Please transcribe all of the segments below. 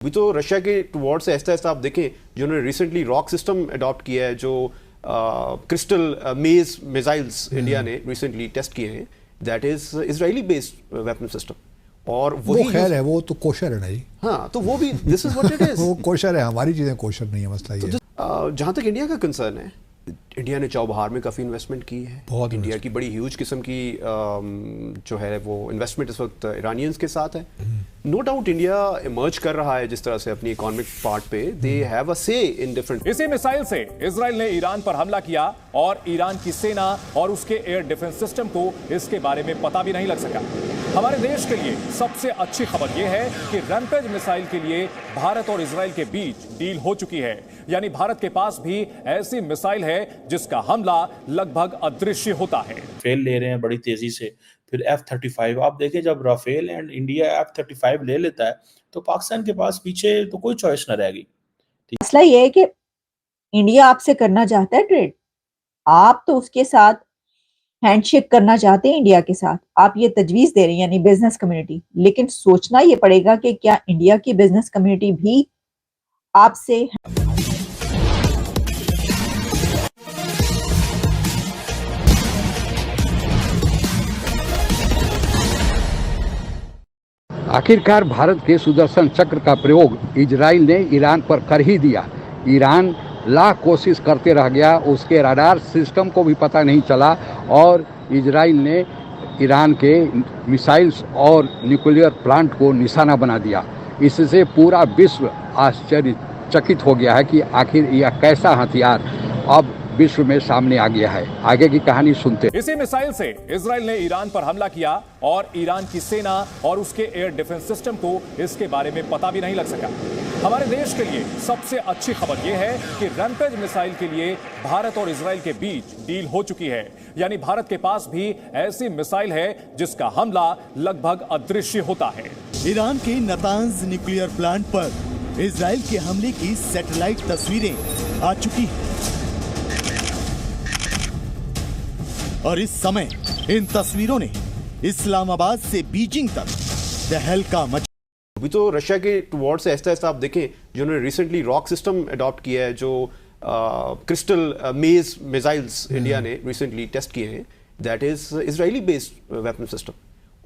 अभी तो रशिया के टुवर्ड्स ऐसा ऐसा आप देखें जिन्होंने रिसेंटली रॉक सिस्टम अडॉप्ट किया है, जो क्रिस्टल मेज मिसाइल्स इंडिया ने रिसेंटली टेस्ट किए हैं, that is Israeli based weapon system. और वो खैर है, वो तो कोशर है ना जी। हाँ, तो वो भी this is what it is. वो कोशर है, हमारी चीजें कोशर नहीं है, मसला ये। जहाँ तक इंडिया का कंसर्न है, इंडिया ने चौबहार में काफ़ी इन्वेस्टमेंट की है। बहुत इंडिया की बड़ी ह्यूज किस्म की जो है वो इन्वेस्टमेंट इस वक्त ईरानियंस के साथ है। नो डाउट इंडिया इमर्ज कर रहा है जिस तरह से अपनी इकोनॉमिक पार्ट पे, दे हैव अ से इन डिफरेंट। इसी मिसाइल से इजराइल ने ईरान पर हमला किया और ईरान की सेना और उसके एयर डिफेंस सिस्टम को इसके बारे में पता भी नहीं लग सका। हमारे देश के लिए सबसे अच्छी खबर यह है कि रैम्पेज मिसाइल के लिए भारत और इजराइल के बीच डील हो चुकी है, यानी भारत के पास भी ऐसी मिसाइल है जिसका हमला लगभग अदृश्य होता है। राफेल ले रहे हैं बड़ी तेजी से, फिर F-35। आप देखें, जब राफेल एंड इंडिया F-35 ले लेता है तो पाकिस्तान के पास पीछे तो कोई चॉइस ना रहेगी। मसला ये है कि इंडिया आपसे करना चाहता है ट्रेड, आप तो उसके साथ हैंडशेक करना चाहते हैं इंडिया के साथ, आप ये तजवीज दे रहे हैं यानी बिजनेस कम्युनिटी, लेकिन सोचना ये पड़ेगा कि क्या इंडिया की बिजनेस कम्युनिटी भी आपसे। आखिरकार भारत के सुदर्शन चक्र का प्रयोग इजराइल ने ईरान पर कर ही दिया। ईरान लाख कोशिश करते रह गया, उसके रडार सिस्टम को भी पता नहीं चला और इजराइल ने ईरान के मिसाइल्स और न्यूक्लियर प्लांट को निशाना बना दिया। इससे पूरा विश्व आश्चर्यचकित हो गया है कि आखिर यह कैसा हथियार अब विश्व में सामने आ गया है। आगे की कहानी सुनते हैं। इसी मिसाइल से इजराइल ने ईरान पर हमला किया और ईरान की सेना और उसके एयर डिफेंस सिस्टम को इसके बारे में पता भी नहीं लग सका। हमारे देश के लिए सबसे अच्छी खबर यह है कि रैम्पेज मिसाइल के लिए भारत और इजराइल के बीच डील हो चुकी है, यानी भारत के पास भी ऐसी मिसाइल है जिसका हमला लगभग अदृश्य होता है। ईरान के नतांज न्यूक्लियर प्लांट पर इजराइल के हमले की सैटेलाइट तस्वीरें आ चुकी हैं और इस समय इन तस्वीरों ने इस्लामाबाद से बीजिंग तक तहलका मचा। अभी तो रशिया के टुवर्ड्स ऐसा ऐसा आप देखें जिन्होंने रिसेंटली रॉक सिस्टम अडॉप्ट किया है, जो क्रिस्टल मेज मिसाइल्स इंडिया ने रिसेंटली टेस्ट किए हैं, that is Israeli based weapon system.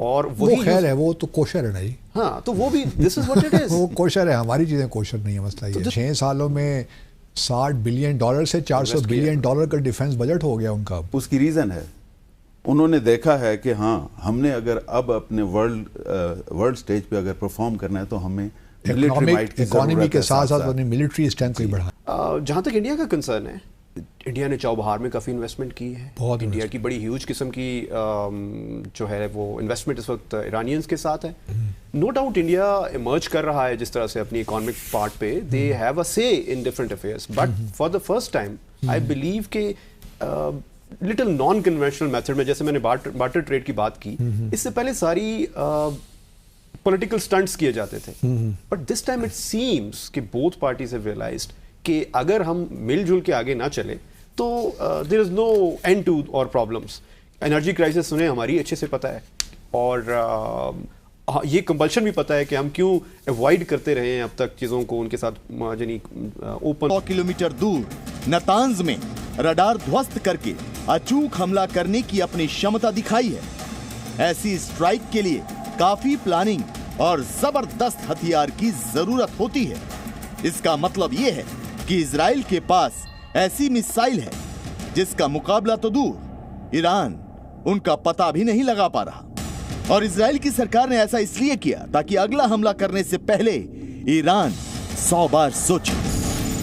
और वो खैर है, वो तो कोशर है ना जी। हाँ, तो वो भी this is what it is. वो कोशर है, हमारी चीजें कोशर नहीं है, मसला ये। 6 सालों में $60 बिलियन से $400 बिलियन का डिफेंस बजट हो गया उनका। उसकी रीज़न है, उन्होंने देखा है कि हाँ, हमने अगर अब अपने वर्ल्ड स्टेज पे अगर परफॉर्म करना है तो हमें इकोनॉमी के साथ साथ अपनी मिलिट्री स्ट्रेंथ को बढ़ाना। जहाँ तक इंडिया का कंसर्न है, इंडिया ने चौबहार में काफ़ी इन्वेस्टमेंट की है। बहुत इंडिया की बड़ी ह्यूज किस्म की जो है वो इन्वेस्टमेंट इस वक्त ईरानियंस के साथ है। नो डाउट इंडिया इमर्ज कर रहा है जिस तरह से अपनी इकोनॉमिक पार्ट पे, दे हैव अ से in different affairs, but for the first time I believe के लिटिल नॉन कन्वेंशनल मेथड में, जैसे मैंने बार्टर ट्रेड की बात की, इससे पहले सारी पॉलिटिकल स्टंट्स किए जाते थे, but this time it seems कि बोथ पार्टीज हैव रियलाइज्ड कि अगर हम मिलजुल के आगे ना चले तो there is no end to our problems. Energy crisis उन्हें हमारी अच्छे से पता है और ये कंपल्शन भी पता है कि हम क्यों अवॉइड करते रहे हैं अब तक चीज़ों को उनके साथ यानी ओपन। 100 किलोमीटर दूर नतांज में रडार ध्वस्त करके अचूक हमला करने की अपनी क्षमता दिखाई है। ऐसी स्ट्राइक के लिए काफी प्लानिंग और जबरदस्त हथियार की जरूरत होती है। इसका मतलब यह है कि इजराइल के पास ऐसी मिसाइल है जिसका मुकाबला तो दूर, ईरान उनका पता भी नहीं लगा पा रहा। और इजराइल की सरकार ने ऐसा इसलिए किया ताकि अगला हमला करने से पहले ईरान 100 बार सोचे।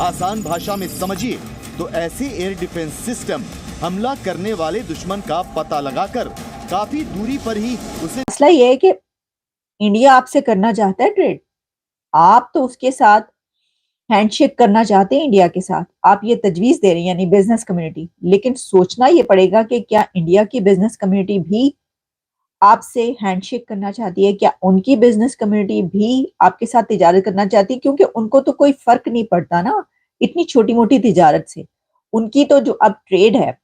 आसान भाषा में समझिए तो ऐसे एयर डिफेंस सिस्टम हमला करने वाले दुश्मन का पता लगाकर काफी दूरी पर ही उसे। मसला ये है कि इंडिया आपसे करना चाहता है ट्रेड, आप तो उसके साथ हैंडशेक करना चाहते हैं इंडिया के साथ, आप ये तजवीज दे रहे हैं यानी बिजनेस कम्युनिटी, लेकिन सोचना ये पड़ेगा कि क्या इंडिया की बिजनेस कम्युनिटी भी आपसे हैंडशेक करना चाहती है, क्या उनकी बिजनेस कम्युनिटी भी आपके साथ तिजारत करना चाहती है, क्योंकि उनको तो कोई फर्क नहीं पड़ता ना इतनी छोटी मोटी तिजारत से। उनकी तो जो अब ट्रेड है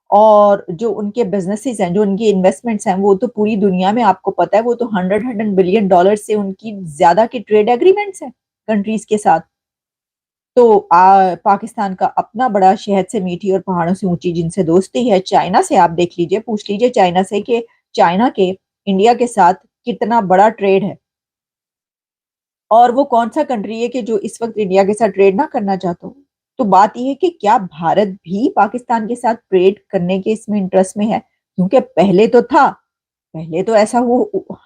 और जो उनके बिजनेसेस हैं, जो उनकी इन्वेस्टमेंट्स हैं, वो तो पूरी दुनिया में आपको पता है, वो तो $100 बिलियन से उनकी ज्यादा की ट्रेड एग्रीमेंट्स हैं। कंट्रीज के साथ। तो पाकिस्तान का अपना बड़ा शहद से मीठी और पहाड़ों से ऊंची जिनसे दोस्ती है। चाइना से आप देख लीजिए, पूछ लीजिए चाइना से कि चाइना के इंडिया के साथ कितना बड़ा ट्रेड है, और वो कौन सा कंट्री है कि जो इस वक्त इंडिया के साथ ट्रेड ना करना चाहता हो। तो बात यह है कि क्या भारत भी पाकिस्तान के साथ ट्रेड करने के इसमें इंटरेस्ट में है, क्योंकि पहले तो था, पहले तो ऐसा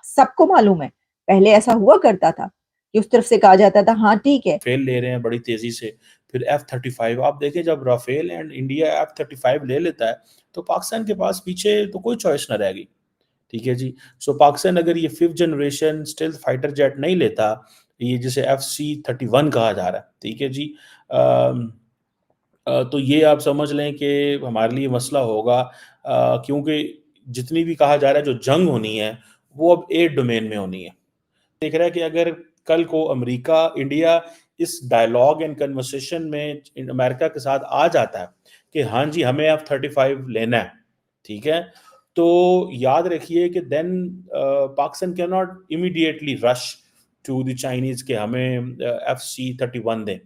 सबको मालूम है, पहले ऐसा हुआ करता था कि उस तरफ से कहा जाता था हाँ ठीक है। राफेल ले रहे हैं बड़ी तेजी से, फिर F-35 आप देखें, जब राफेल एंड इंडिया F-35 ले लेता है तो पाकिस्तान के पास पीछे तो कोई चॉइस ना रहेगी। ठीक है जी। सो पाकिस्तान अगर ये 5th generation stealth fighter jet नहीं लेता, ये जिसे FC-31 कहा जा रहा है, ठीक है जी, तो ये आप समझ लें कि हमारे लिए मसला होगा, क्योंकि जितनी भी कहा जा रहा है जो जंग होनी है वो अब एयर डोमेन में होनी है। देख रहा है कि अगर कल को अमेरिका इंडिया इस डायलॉग एंड कन्वर्सेशन में अमेरिका के साथ आ जाता है कि हाँ जी हमें F-35 लेना है, ठीक है, तो याद रखिए कि then Pakistan can not immediately rush to the Chinese के हमें FC-31 दें।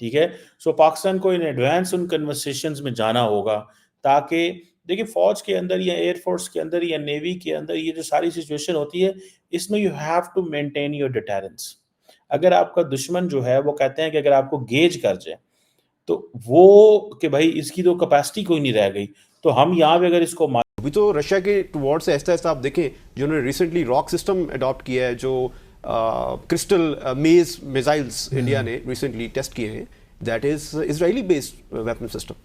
ठीक है। सो पाकिस्तान को इन एडवांस उन कन्वर्सेशंस में जाना होगा, ताकि देखिए फौज के अंदर या एयरफोर्स के अंदर या नेवी के अंदर ये जो सारी सिचुएशन होती है, इसमें you have to maintain your deterrence. अगर आपका दुश्मन जो है वो कहते हैं कि अगर आपको गेज कर जाए तो वो कि भाई इसकी तो कैपेसिटी कोई नहीं रह गई, तो हम यहाँ पे अगर इसको अभी तो रशिया के टुवर्ड्स से ऐसा आप देखें जिन्होंने रिसेंटली रॉक सिस्टम अडॉप्ट किया है, जो क्रिस्टल मेज मिसाइल्स इंडिया ने रिसेंटली टेस्ट किए हैं, that is Israeli based weapon system,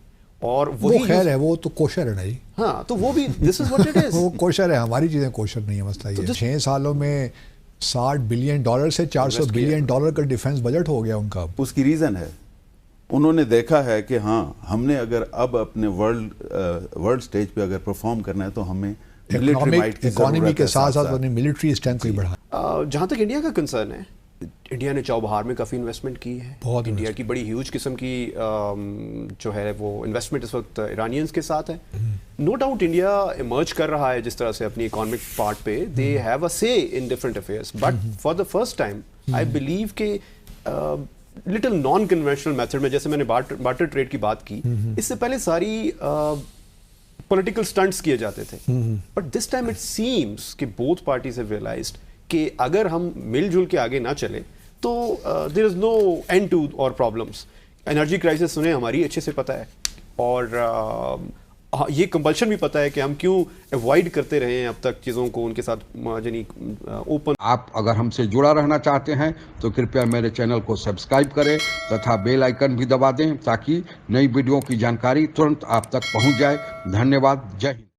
और वो खैर है, वो तो कोशर है ना जी। हाँ, तो वो भी this is what it is. वो कोशर है, हमारी चीजें कोशर नहीं है। मसला ये 6 सालों में $60 बिलियन से $400 बिलियन का डिफेंस बजट हो गया उनका। उसकी रीजन है, उन्होंने देखा है कि हाँ हमने अगर अब अपने वर्ल्ड स्टेज पे अगर परफॉर्म करना है तो हमें इकोनॉमी के साथ साथ अपनी मिलिट्री स्ट्रेंथ को बढ़ाना। जहाँ तक इंडिया का कंसर्न है, इंडिया ने चौबहार में काफ़ी इन्वेस्टमेंट की है। बहुत इंडिया की बड़ी ह्यूज किस्म की जो है वो इन्वेस्टमेंट इस वक्त इरानियंस के साथ है। नो डाउट इंडिया इमर्ज कर रहा है जिस तरह से अपनी इकोनॉमिक पार्ट पे, दे हैव अ से in different affairs, but for the first time I believe के लिटिल नॉन कन्वेंशनल मेथड में, जैसे मैंने बार्टर ट्रेड की बात की, इससे पहले सारी पॉलिटिकल स्टंट्स किए जाते थे, but this time it seems कि बोथ पार्टीज हैव रियलाइज्ड कि अगर हम मिलजुल के आगे ना चले तो there is no end to our problems. Energy crisis सुने हमारी अच्छे से पता है, और ये कंपल्शन भी पता है कि हम क्यों अवॉइड करते रहे हैं अब तक चीज़ों को उनके साथ यानी ओपन। आप अगर हमसे जुड़ा रहना चाहते हैं तो कृपया मेरे चैनल को सब्सक्राइब करें तथा बेल आइकन भी दबा दें, ताकि नई वीडियो की जानकारी तुरंत आप तक पहुंच जाए। धन्यवाद। जय हिंद।